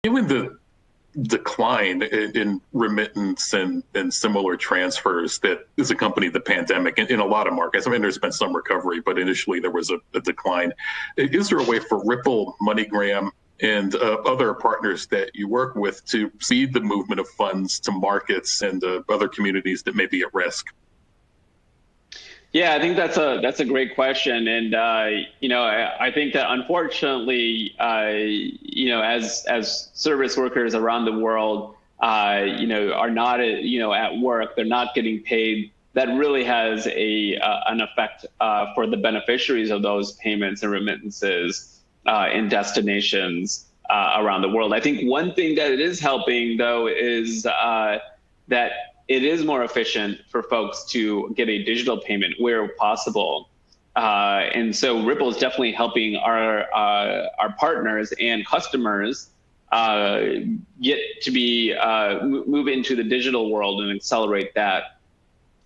Given the decline in remittance and similar transfers that is accompanied the pandemic in a lot of markets, I mean, there's been some recovery, but initially there was a decline. Is there a way for Ripple, MoneyGram, and other partners that you work with to speed the movement of funds to markets and other communities that may be at risk? Yeah, I think that's a great question, and I think that unfortunately, as service workers around the world, are not at work, they're not getting paid. That really has an effect for the beneficiaries of those payments and remittances in destinations around the world. I think one thing that it is helping, though, is that it is more efficient for folks to get a digital payment where possible. And so Ripple is definitely helping our partners and customers get to be move into the digital world and accelerate that.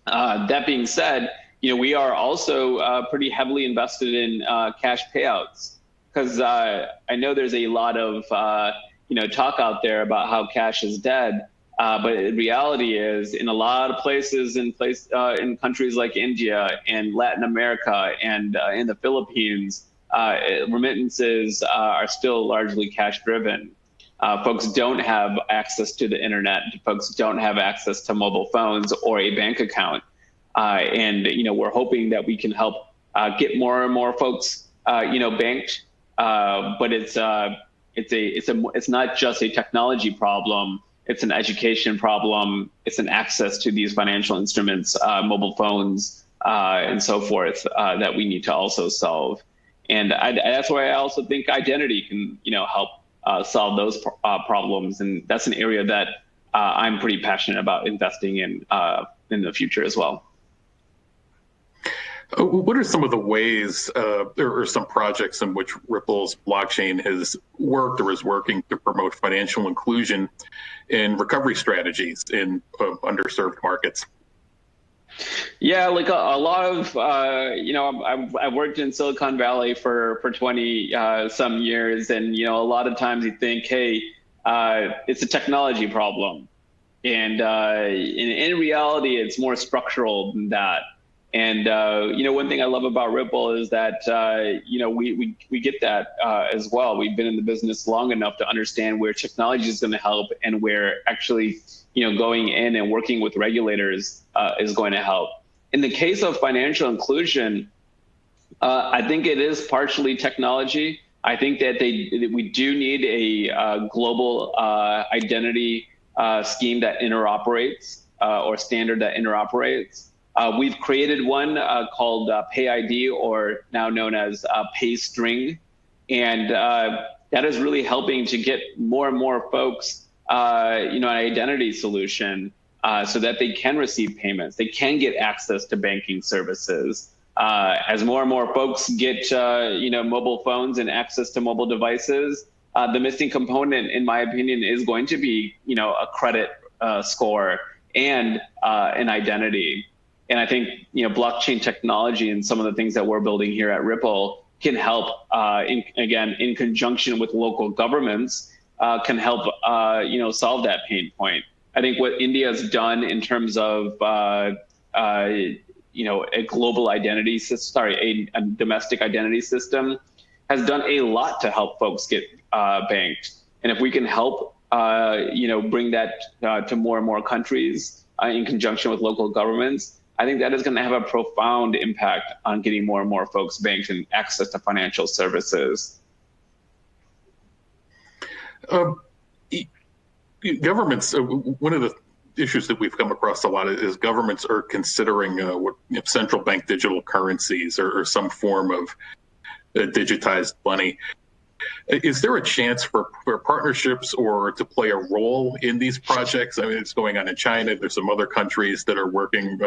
That being said, we are also pretty heavily invested in cash payouts, because I know there's a lot of talk out there about how cash is dead. But the reality is, in a lot of places, in countries like India and Latin America and in the Philippines, remittances are still largely cash driven. Folks don't have access to the internet. Folks don't have access to mobile phones or a bank account. And we're hoping that we can help get more and more folks banked. But it's not just a technology problem. It's an education problem. It's an access to these financial instruments, mobile phones, and so forth, that we need to also solve. And that's why I also think identity can, help solve those problems. And that's an area that I'm pretty passionate about investing in the future as well. What are some of the ways or some projects in which Ripple's blockchain has worked or is working to promote financial inclusion and recovery strategies in underserved markets? Yeah, like a lot of, I've worked in Silicon Valley for 20 some years. And, a lot of times you think, hey, it's a technology problem. And in reality, it's more structural than that. And, one thing I love about Ripple is that, we get that as well. We've been in the business long enough to understand where technology is going to help and where actually, going in and working with regulators is going to help. In the case of financial inclusion, I think it is partially technology. I think that we do need a global identity scheme that interoperates or standard that interoperates. We've created one called PayID, or now known as PayString, and that is really helping to get more and more folks, an identity solution so that they can receive payments, they can get access to banking services. As more and more folks get, mobile phones and access to mobile devices, the missing component, in my opinion, is going to be, a credit score and an identity. And I think, blockchain technology and some of the things that we're building here at Ripple can help, in conjunction with local governments, can help, solve that pain point. I think what India has done in terms of, a global identity system, a domestic identity system, has done a lot to help folks get banked. And if we can help, bring that to more and more countries in conjunction with local governments, I think that is going to have a profound impact on getting more and more folks banked and access to financial services. Governments, one of the issues that we've come across a lot is governments are considering central bank digital currencies or some form of digitized money. Is there a chance for partnerships or to play a role in these projects? I mean, it's going on in China. There's some other countries that are working.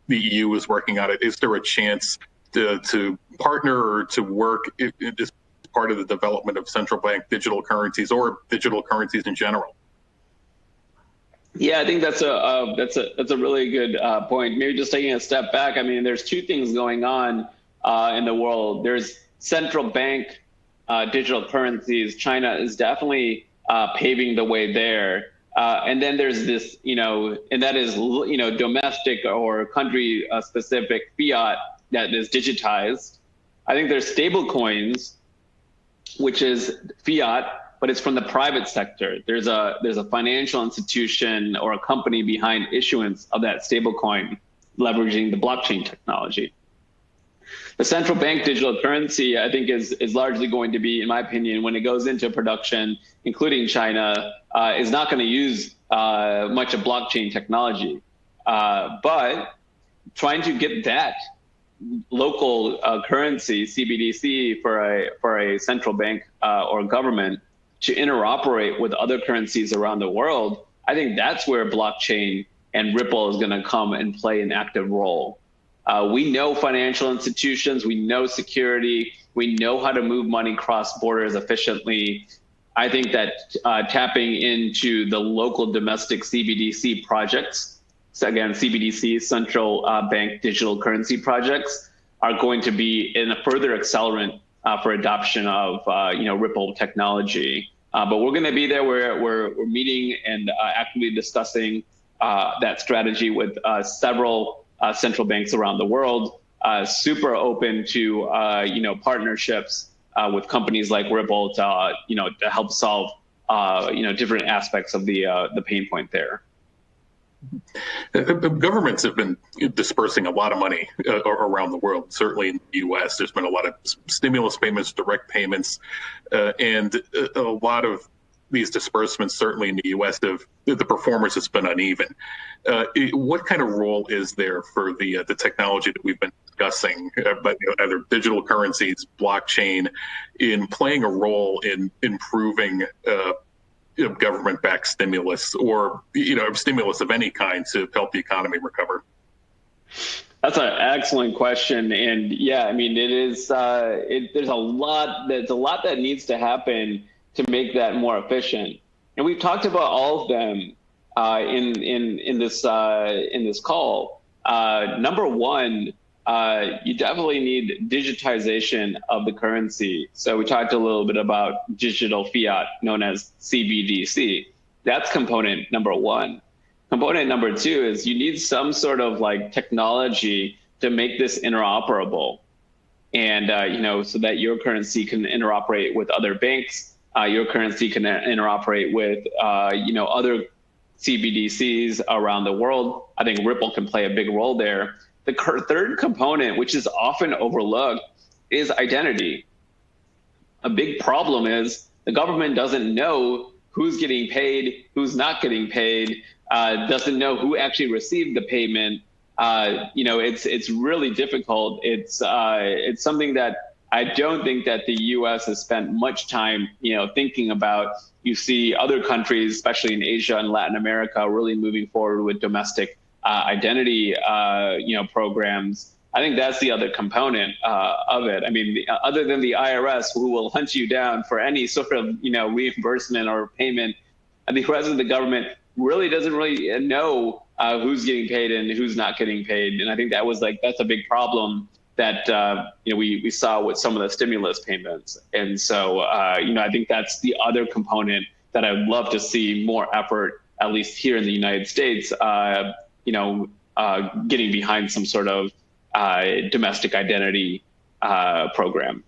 The EU is working on it. Is there a chance to partner or to work in this part of the development of central bank digital currencies or digital currencies in general? Yeah, I think that's a really good point. Maybe just taking a step back. I mean, there's two things going on in the world. There's central bank digital currencies. China is definitely paving the way there. And then there's this, and that is, domestic or country specific fiat that is digitized. I think there's stable coins, which is fiat, but it's from the private sector. There's a financial institution or a company behind issuance of that stable coin, leveraging the blockchain technology. The central bank digital currency, I think, is largely going to be, in my opinion, when it goes into production, including China, is not going to use much of blockchain technology. But trying to get that local currency, CBDC, for a central bank or government to interoperate with other currencies around the world, I think that's where blockchain and Ripple is going to come and play an active role. We know financial institutions, we know security, we know how to move money cross borders efficiently. I think that tapping into the local domestic CBDC projects, so again, CBDC, central bank digital currency projects, are going to be a further accelerant for adoption of Ripple technology. But we're going to be there. We're meeting and actively discussing that strategy with several central banks around the world. Super open to partnerships with companies like Ripple to help solve different aspects of the pain point there. Governments have been dispersing a lot of money around the world. Certainly in the U.S., there's been a lot of stimulus payments, direct payments, and a lot of these disbursements, certainly in the U.S., the performance has been uneven. What kind of role is there for the technology that we've been discussing, but either digital currencies, blockchain, in playing a role in improving government-backed stimulus or stimulus of any kind to help the economy recover? That's an excellent question, and yeah, I mean, it is. There's a lot that needs to happen to make that more efficient, and we've talked about all of them in this call. Number one, you definitely need digitization of the currency. So we talked a little bit about digital fiat, known as CBDC. That's component number one. Component number two is you need some sort of technology to make this interoperable, and so that your currency can interoperate with other banks. Your currency can interoperate with other CBDCs around the world. I think Ripple can play a big role there. The third component, which is often overlooked, is identity. A big problem is the government doesn't know who's getting paid, who's not getting paid, doesn't know who actually received the payment. It's really difficult. It's something that I don't think that the U.S. has spent much time, thinking about. You see other countries, especially in Asia and Latin America, really moving forward with domestic identity, programs. I think that's the other component of it. I mean, other than the IRS, who will hunt you down for any sort of, reimbursement or payment, and the rest of the government really doesn't really know who's getting paid and who's not getting paid. And I think that's a big problem that we saw with some of the stimulus payments. And so I think that's the other component that I'd love to see more effort, at least here in the United States, getting behind some sort of domestic identity program.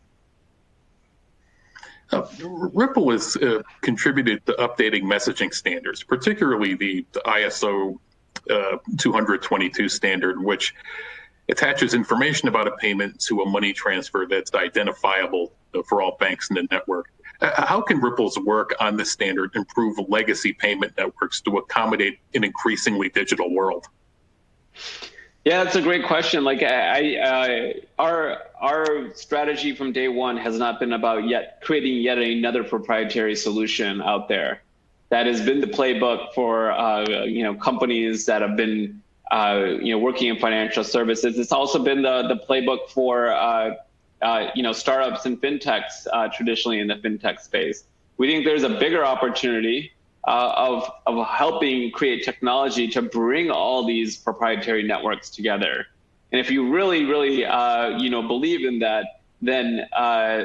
Ripple has contributed to updating messaging standards, particularly the ISO 222 standard, which attaches information about a payment to a money transfer that's identifiable for all banks in the network. How can Ripple's work on this standard improve legacy payment networks to accommodate an increasingly digital world? Yeah, that's a great question. Our strategy from day one has not been about creating yet another proprietary solution out there. That has been the playbook for companies that have been working in financial services. It's also been the playbook for startups and fintechs traditionally in the fintech space. We think there's a bigger opportunity of helping create technology to bring all these proprietary networks together. And if you really, really, believe in that, then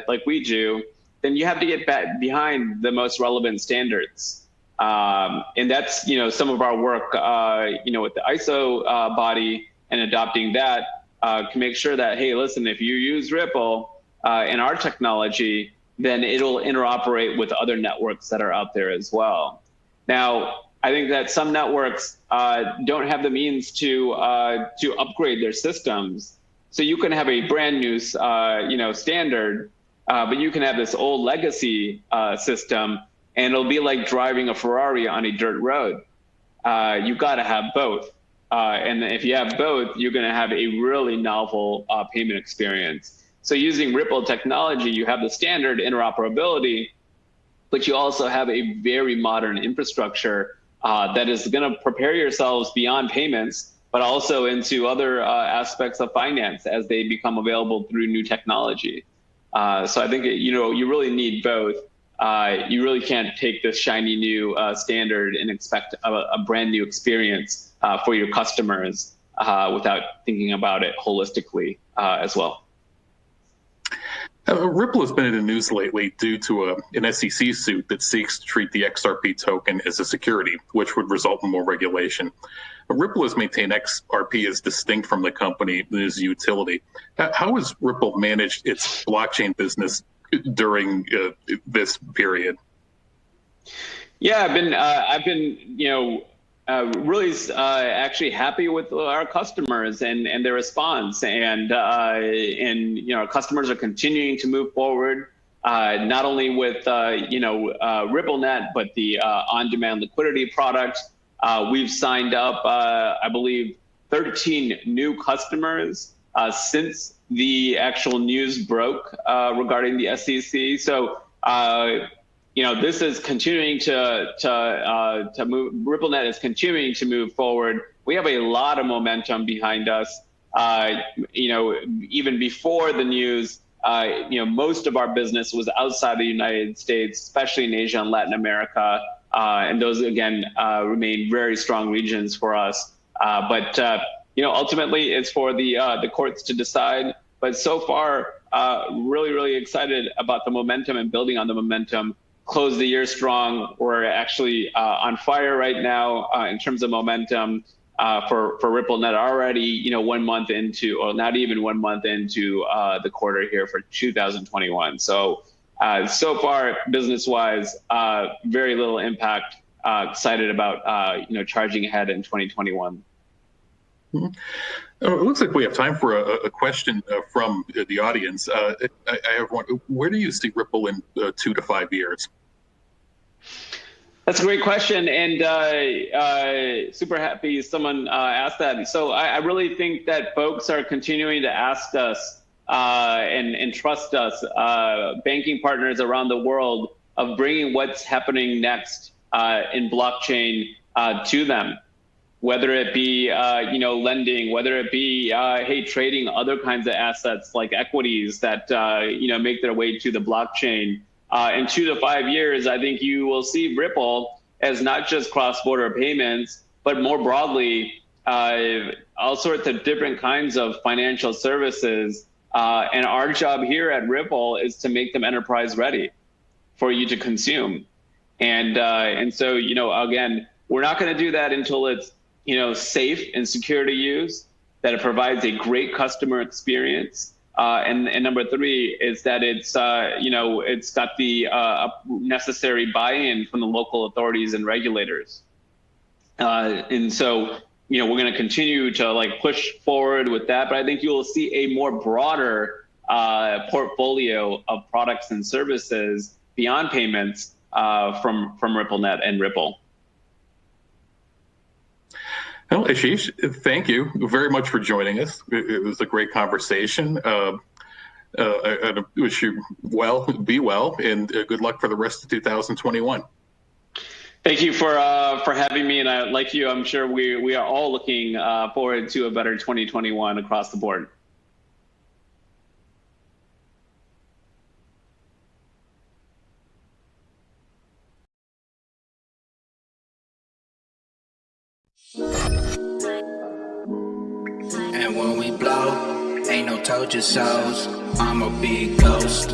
like we do, then you have to get back behind the most relevant standards. And that's, some of our work, with the ISO body and adopting that to make sure that, hey, listen, if you use Ripple in our technology, then it'll interoperate with other networks that are out there as well. Now, I think that some networks don't have the means to upgrade their systems. So you can have a brand new, standard, but you can have this old legacy system, and it'll be like driving a Ferrari on a dirt road. You've got to have both. And if you have both, you're going to have a really novel payment experience. So using Ripple technology, you have the standard interoperability, but you also have a very modern infrastructure that is going to prepare yourselves beyond payments, but also into other aspects of finance as they become available through new technology. So I think, you really need both. You really can't take this shiny new standard and expect a brand new experience for your customers without thinking about it holistically as well. Ripple has been in the news lately due to an SEC suit that seeks to treat the XRP token as a security, which would result in more regulation. Ripple has maintained XRP as distinct from the company and as a utility. How has Ripple managed its blockchain business during this period? Yeah, I've been really actually happy with our customers and their response, and our customers are continuing to move forward, not only with RippleNet, but the on-demand liquidity product. We've signed up, I believe, 13 new customers since the actual news broke regarding the SEC. So, this is continuing to move. RippleNet is continuing to move forward. We have a lot of momentum behind us. Even before the news, most of our business was outside the United States, especially in Asia and Latin America. And those, again, remain very strong regions for us. But ultimately, it's for the courts to decide. But so far, really, really excited about the momentum and building on the momentum. Close the year strong. We're actually on fire right now in terms of momentum for RippleNet already, 1 month into, or not even 1 month into the quarter here for 2021. So far, business-wise, very little impact. Excited about charging ahead in 2021. Mm-hmm. It looks like we have time for a question from the audience. I have one. Where do you see Ripple in 2 to 5 years? That's a great question, and super happy someone asked that. So I really think that folks are continuing to ask us and trust us, banking partners around the world, of bringing what's happening next in blockchain to them. Whether it be lending, whether it be trading other kinds of assets like equities that make their way to the blockchain. In 2 to 5 years, I think you will see Ripple as not just cross-border payments, but more broadly, all sorts of different kinds of financial services. And our job here at Ripple is to make them enterprise ready for you to consume. And so again, we're not going to do that until it's safe and secure to use, that it provides a great customer experience. And number 3 is that it's got the necessary buy-in from the local authorities and regulators. And so, we're going to continue to push forward with that. But I think you will see a more broader portfolio of products and services beyond payments from RippleNet and Ripple. Well, Asheesh, thank you very much for joining us. It was a great conversation. I wish you be well, and good luck for the rest of 2021. Thank you for having me. And like you, I'm sure we are all looking forward to a better 2021 across the board. And when we blow, ain't no told you so's. I'm a big ghost.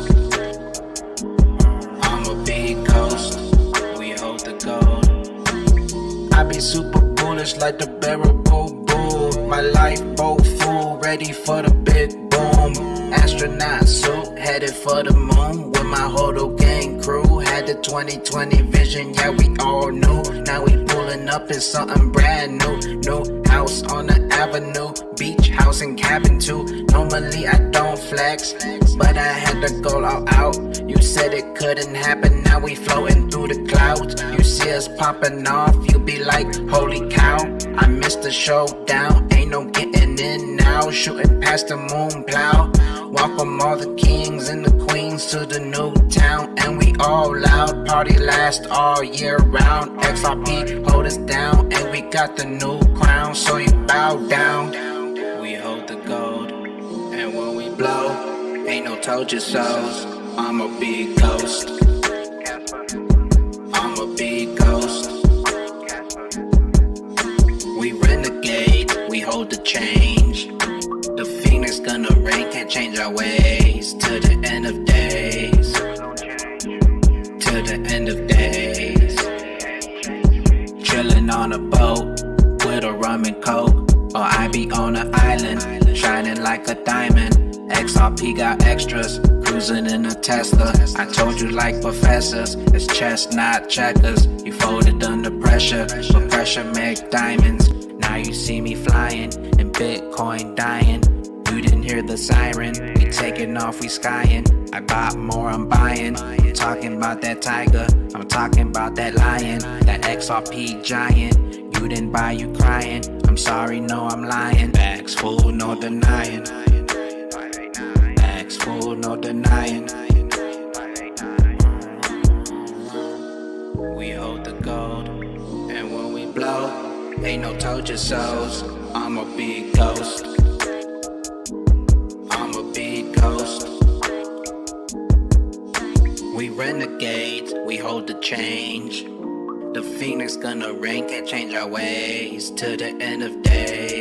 super bullish like the bearable bull. My lifeboat full, ready for the big boom. Astronaut suit, headed for the moon with my whole gang crew. Had the 2020 vision, yeah, we all knew. Now we pulling up in something brand new. New house on the avenue, beach house and cabin too. Normally I don't flex, but I had to go all out. You said it couldn't happen, now we floating through the clouds. You see us popping off, you be like, holy cow. I missed the showdown, ain't no getting in now. Shooting past the moon plow. Welcome all the kings and the queens to the new town. And we all loud, party last all year round. XRP hold us down, and we got the new crown. So you bow down. We hold the gold, and when we blow, ain't no told you so's. I'm a big ghost. I'm a big ghost. We renegade, we hold the change. The phoenix gonna reign, can't change our ways. To the end of days. To the end of days. Chillin' on a boat with a rum and coke. Or I be on an island, shining like a diamond. XRP got extras, cruising in a Tesla. I told you like professors, it's chess not checkers. You folded under pressure, but pressure make diamonds. Now you see me flying, and Bitcoin dying. You didn't hear the siren, we taking off, we skying. I bought more, I'm buying. I'm talking about that tiger, I'm talking about that lion. That XRP giant, you didn't buy, you crying. I'm sorry, no, I'm lying. Bags full, no denying. Bags full, no denying. We hold the gold, and when we blow, ain't no told you so's. I'm a big ghost. I'm a big ghost. We renegade, we hold the change. The phoenix gonna reign, can't change our ways. To the end of days.